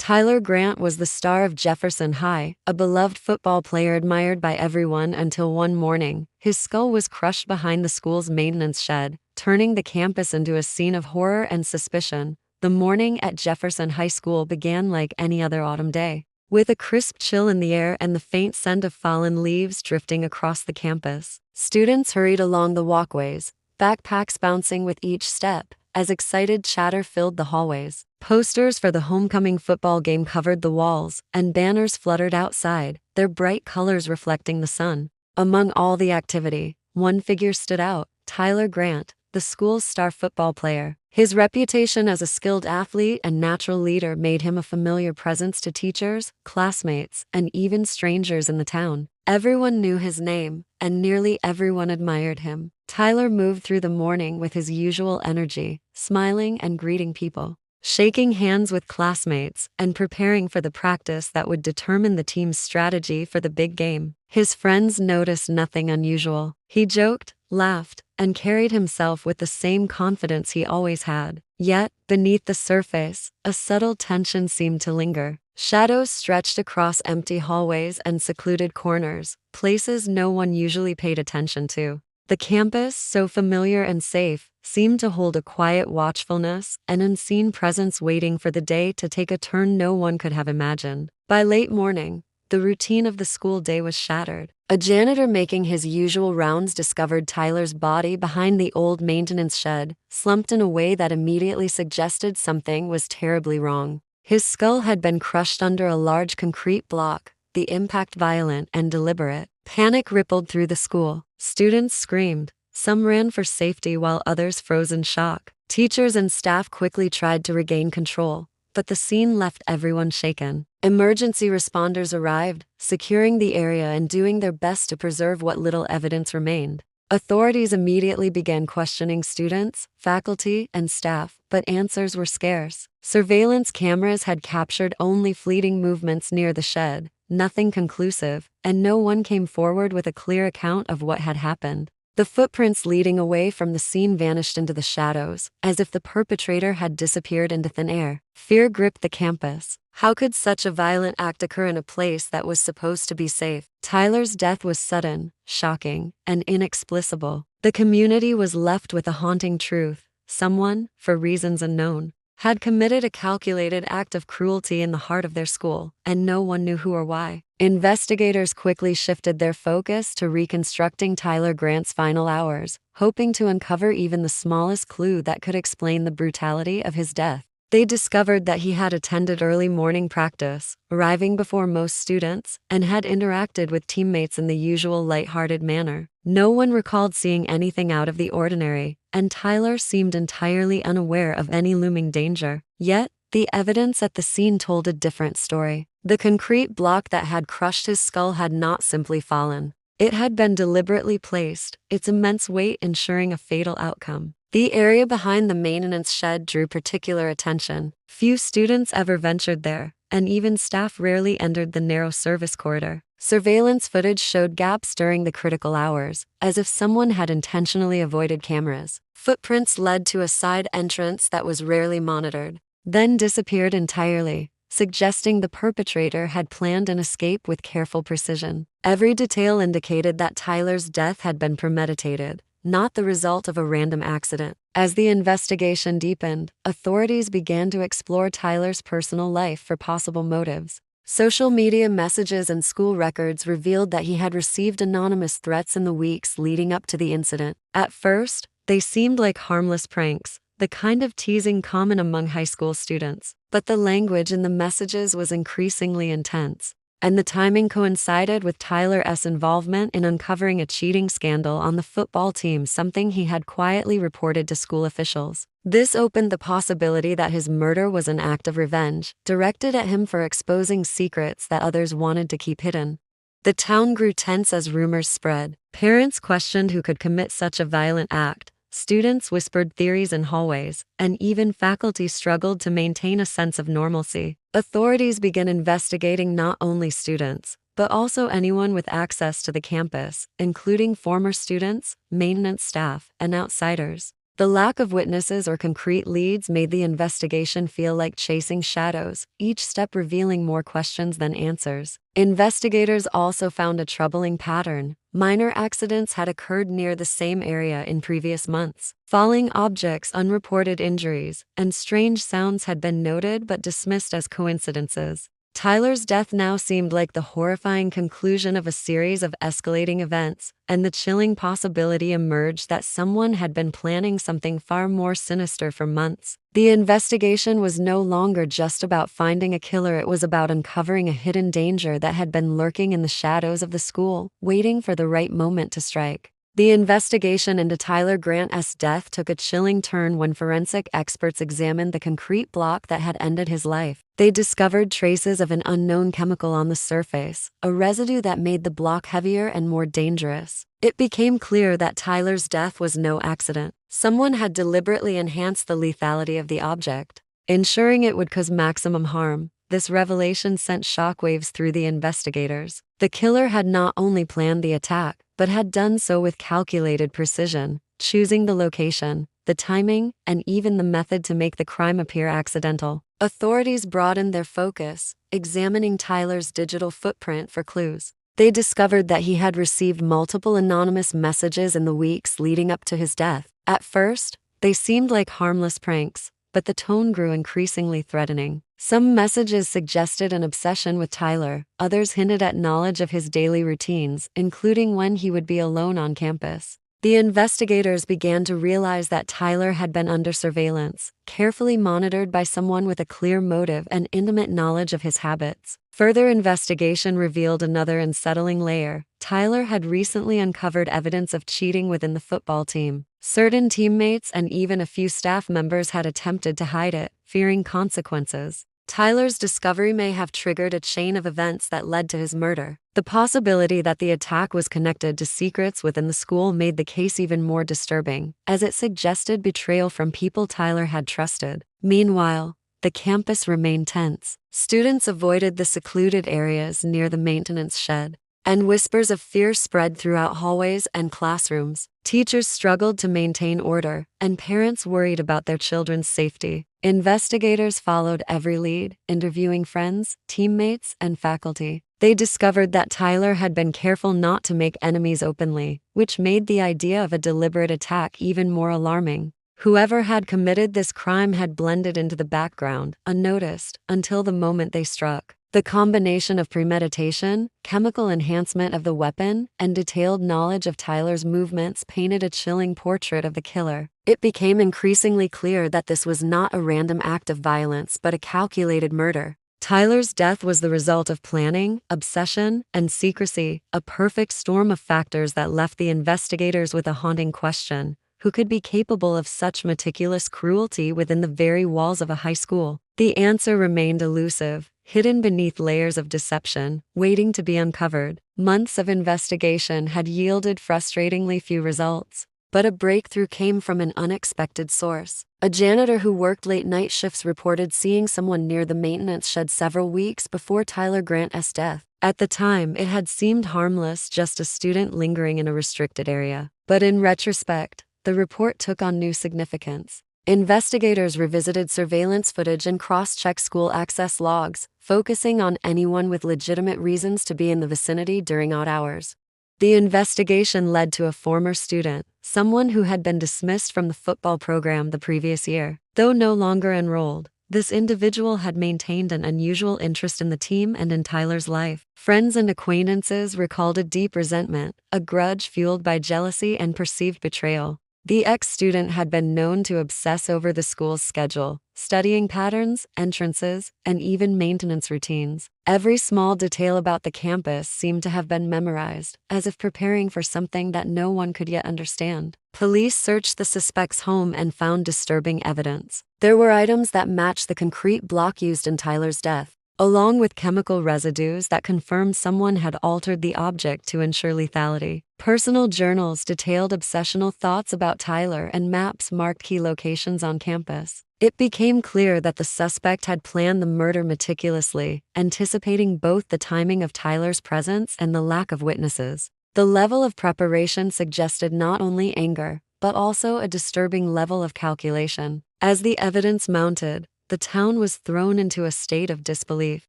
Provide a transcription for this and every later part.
Tyler Grant was the star of Jefferson High, a beloved football player admired by everyone until one morning, his skull was crushed behind the school's maintenance shed, turning the campus into a scene of horror and suspicion. The morning at Jefferson High School began like any other autumn day, with a crisp chill in the air and the faint scent of fallen leaves drifting across the campus. Students hurried along the walkways, backpacks bouncing with each step, as excited chatter filled the hallways. Posters for the homecoming football game covered the walls, and banners fluttered outside, their bright colors reflecting the sun. Among all the activity, one figure stood out: Tyler Grant, the school's star football player. His reputation as a skilled athlete and natural leader made him a familiar presence to teachers, classmates, and even strangers in the town. Everyone knew his name, and nearly everyone admired him. Tyler moved through the morning with his usual energy, smiling and greeting people, shaking hands with classmates, and preparing for the practice that would determine the team's strategy for the big game. His friends noticed nothing unusual. He joked, laughed, and carried himself with the same confidence he always had. Yet, beneath the surface, a subtle tension seemed to linger. Shadows stretched across empty hallways and secluded corners, places no one usually paid attention to. The campus, so familiar and safe, seemed to hold a quiet watchfulness, an unseen presence waiting for the day to take a turn no one could have imagined. By late morning, the routine of the school day was shattered. A janitor making his usual rounds discovered Tyler's body behind the old maintenance shed, slumped in a way that immediately suggested something was terribly wrong. His skull had been crushed under a large concrete block, the impact violent and deliberate. Panic rippled through the school. Students screamed. Some ran for safety while others froze in shock. Teachers and staff quickly tried to regain control, but the scene left everyone shaken. Emergency responders arrived, securing the area and doing their best to preserve what little evidence remained. Authorities immediately began questioning students, faculty, and staff, but answers were scarce. Surveillance cameras had captured only fleeting movements near the shed, nothing conclusive, and no one came forward with a clear account of what had happened. The footprints leading away from the scene vanished into the shadows, as if the perpetrator had disappeared into thin air. Fear gripped the campus. How could such a violent act occur in a place that was supposed to be safe? Tyler's death was sudden, shocking, and inexplicable. The community was left with a haunting truth. Someone, for reasons unknown, had committed a calculated act of cruelty in the heart of their school, and no one knew who or why. Investigators quickly shifted their focus to reconstructing Tyler Grant's final hours, hoping to uncover even the smallest clue that could explain the brutality of his death. They discovered that he had attended early morning practice, arriving before most students, and had interacted with teammates in the usual lighthearted manner. No one recalled seeing anything out of the ordinary, and Tyler seemed entirely unaware of any looming danger. Yet, the evidence at the scene told a different story. The concrete block that had crushed his skull had not simply fallen. It had been deliberately placed, its immense weight ensuring a fatal outcome. The area behind the maintenance shed drew particular attention. Few students ever ventured there, and even staff rarely entered the narrow service corridor. Surveillance footage showed gaps during the critical hours, as if someone had intentionally avoided cameras. Footprints led to a side entrance that was rarely monitored, then disappeared entirely, suggesting the perpetrator had planned an escape with careful precision. Every detail indicated that Tyler's death had been premeditated, not the result of a random accident. As the investigation deepened, authorities began to explore Tyler's personal life for possible motives. Social media messages and school records revealed that he had received anonymous threats in the weeks leading up to the incident. At first, they seemed like harmless pranks, the kind of teasing common among high school students. But the language in the messages was increasingly intense, and the timing coincided with Tyler's involvement in uncovering a cheating scandal on the football team, something he had quietly reported to school officials. This opened the possibility that his murder was an act of revenge, directed at him for exposing secrets that others wanted to keep hidden. The town grew tense as rumors spread. Parents questioned who could commit such a violent act. Students whispered theories in hallways, and even faculty struggled to maintain a sense of normalcy. Authorities began investigating not only students, but also anyone with access to the campus, including former students, maintenance staff, and outsiders. The lack of witnesses or concrete leads made the investigation feel like chasing shadows, each step revealing more questions than answers. Investigators also found a troubling pattern. Minor accidents had occurred near the same area in previous months. Falling objects, unreported injuries, and strange sounds had been noted but dismissed as coincidences. Tyler's death now seemed like the horrifying conclusion of a series of escalating events, and the chilling possibility emerged that someone had been planning something far more sinister for months. The investigation was no longer just about finding a killer, it was about uncovering a hidden danger that had been lurking in the shadows of the school, waiting for the right moment to strike. The investigation into Tyler Grant's death took a chilling turn when forensic experts examined the concrete block that had ended his life. They discovered traces of an unknown chemical on the surface, a residue that made the block heavier and more dangerous. It became clear that Tyler's death was no accident. Someone had deliberately enhanced the lethality of the object, ensuring it would cause maximum harm. This revelation sent shockwaves through the investigators. The killer had not only planned the attack, but had done so with calculated precision, choosing the location, the timing, and even the method to make the crime appear accidental. Authorities broadened their focus, examining Tyler's digital footprint for clues. They discovered that he had received multiple anonymous messages in the weeks leading up to his death. At first, they seemed like harmless pranks, but the tone grew increasingly threatening. Some messages suggested an obsession with Tyler, others hinted at knowledge of his daily routines, including when he would be alone on campus. The investigators began to realize that Tyler had been under surveillance, carefully monitored by someone with a clear motive and intimate knowledge of his habits. Further investigation revealed another unsettling layer. Tyler had recently uncovered evidence of cheating within the football team. Certain teammates and even a few staff members had attempted to hide it, fearing consequences. Tyler's discovery may have triggered a chain of events that led to his murder. The possibility that the attack was connected to secrets within the school made the case even more disturbing, as it suggested betrayal from people Tyler had trusted. Meanwhile, the campus remained tense. Students avoided the secluded areas near the maintenance shed, and whispers of fear spread throughout hallways and classrooms. Teachers struggled to maintain order, and parents worried about their children's safety. Investigators followed every lead, interviewing friends, teammates, and faculty. They discovered that Tyler had been careful not to make enemies openly, which made the idea of a deliberate attack even more alarming. Whoever had committed this crime had blended into the background, unnoticed, until the moment they struck. The combination of premeditation, chemical enhancement of the weapon, and detailed knowledge of Tyler's movements painted a chilling portrait of the killer. It became increasingly clear that this was not a random act of violence but a calculated murder. Tyler's death was the result of planning, obsession, and secrecy, a perfect storm of factors that left the investigators with a haunting question: who could be capable of such meticulous cruelty within the very walls of a high school? The answer remained elusive, hidden beneath layers of deception, waiting to be uncovered. Months of investigation had yielded frustratingly few results, but a breakthrough came from an unexpected source. A janitor who worked late-night shifts reported seeing someone near the maintenance shed several weeks before Tyler Grant's death. At the time, it had seemed harmless, just a student lingering in a restricted area. But in retrospect, the report took on new significance. Investigators revisited surveillance footage and cross-checked school access logs, focusing on anyone with legitimate reasons to be in the vicinity during odd hours. The investigation led to a former student, someone who had been dismissed from the football program the previous year. Though no longer enrolled, this individual had maintained an unusual interest in the team and in Tyler's life. Friends and acquaintances recalled a deep resentment, a grudge fueled by jealousy and perceived betrayal. The ex-student had been known to obsess over the school's schedule, studying patterns, entrances, and even maintenance routines. Every small detail about the campus seemed to have been memorized, as if preparing for something that no one could yet understand. Police searched the suspect's home and found disturbing evidence. There were items that matched the concrete block used in Tyler's death, along with chemical residues that confirmed someone had altered the object to ensure lethality. Personal journals detailed obsessional thoughts about Tyler, and maps marked key locations on campus. It became clear that the suspect had planned the murder meticulously, anticipating both the timing of Tyler's presence and the lack of witnesses. The level of preparation suggested not only anger, but also a disturbing level of calculation. As the evidence mounted, the town was thrown into a state of disbelief.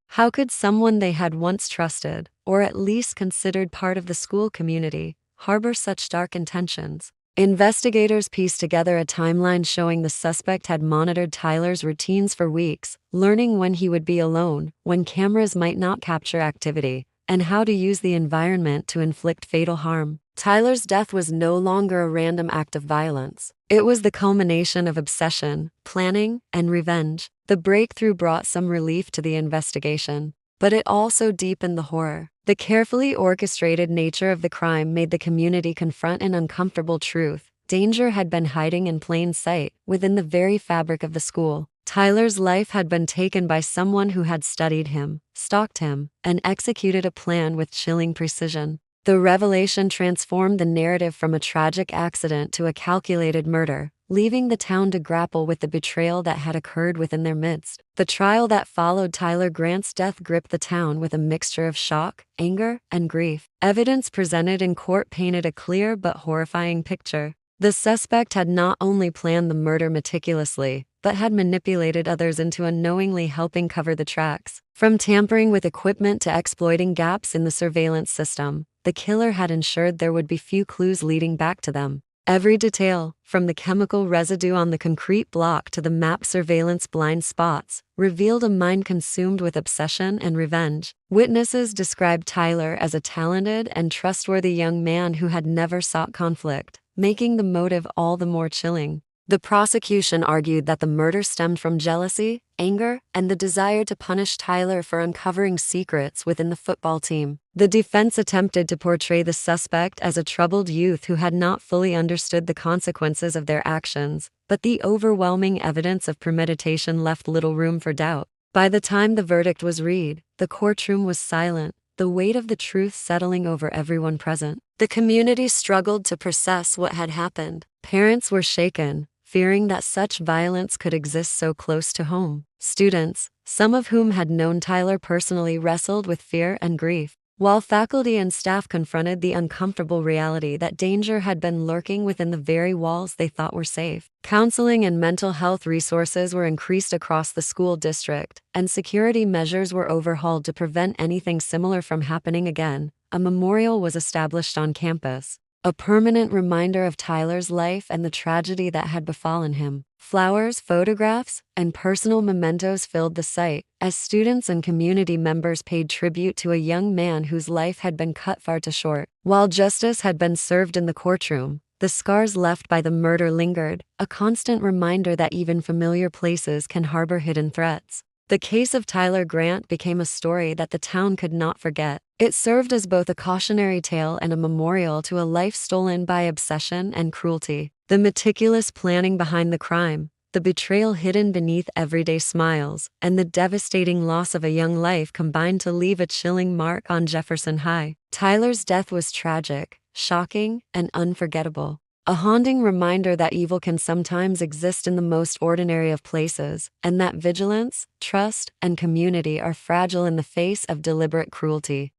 How could someone they had once trusted, or at least considered part of the school community, harbor such dark intentions? Investigators pieced together a timeline showing the suspect had monitored Tyler's routines for weeks, learning when he would be alone, when cameras might not capture activity, and how to use the environment to inflict fatal harm. Tyler's death was no longer a random act of violence. It was the culmination of obsession, planning, and revenge. The breakthrough brought some relief to the investigation, but it also deepened the horror. The carefully orchestrated nature of the crime made the community confront an uncomfortable truth. Danger had been hiding in plain sight, within the very fabric of the school. Tyler's life had been taken by someone who had studied him, stalked him, and executed a plan with chilling precision. The revelation transformed the narrative from a tragic accident to a calculated murder, leaving the town to grapple with the betrayal that had occurred within their midst. The trial that followed Tyler Grant's death gripped the town with a mixture of shock, anger, and grief. Evidence presented in court painted a clear but horrifying picture. The suspect had not only planned the murder meticulously, but had manipulated others into unknowingly helping cover the tracks. From tampering with equipment to exploiting gaps in the surveillance system, the killer had ensured there would be few clues leading back to them. Every detail, from the chemical residue on the concrete block to the map surveillance blind spots, revealed a mind consumed with obsession and revenge. Witnesses described Tyler as a talented and trustworthy young man who had never sought conflict, making the motive all the more chilling. The prosecution argued that the murder stemmed from jealousy, anger, and the desire to punish Tyler for uncovering secrets within the football team. The defense attempted to portray the suspect as a troubled youth who had not fully understood the consequences of their actions, but the overwhelming evidence of premeditation left little room for doubt. By the time the verdict was read, the courtroom was silent, the weight of the truth settling over everyone present. The community struggled to process what had happened. Parents were shaken, fearing that such violence could exist so close to home. Students, some of whom had known Tyler personally, wrestled with fear and grief, while faculty and staff confronted the uncomfortable reality that danger had been lurking within the very walls they thought were safe. Counseling and mental health resources were increased across the school district, and security measures were overhauled to prevent anything similar from happening again. A memorial was established on campus, a permanent reminder of Tyler's life and the tragedy that had befallen him. Flowers, photographs, and personal mementos filled the site, as students and community members paid tribute to a young man whose life had been cut far too short. While justice had been served in the courtroom, the scars left by the murder lingered, a constant reminder that even familiar places can harbor hidden threats. The case of Tyler Grant became a story that the town could not forget. It served as both a cautionary tale and a memorial to a life stolen by obsession and cruelty. The meticulous planning behind the crime, the betrayal hidden beneath everyday smiles, and the devastating loss of a young life combined to leave a chilling mark on Jefferson High. Tyler's death was tragic, shocking, and unforgettable. A haunting reminder that evil can sometimes exist in the most ordinary of places, and that vigilance, trust, and community are fragile in the face of deliberate cruelty.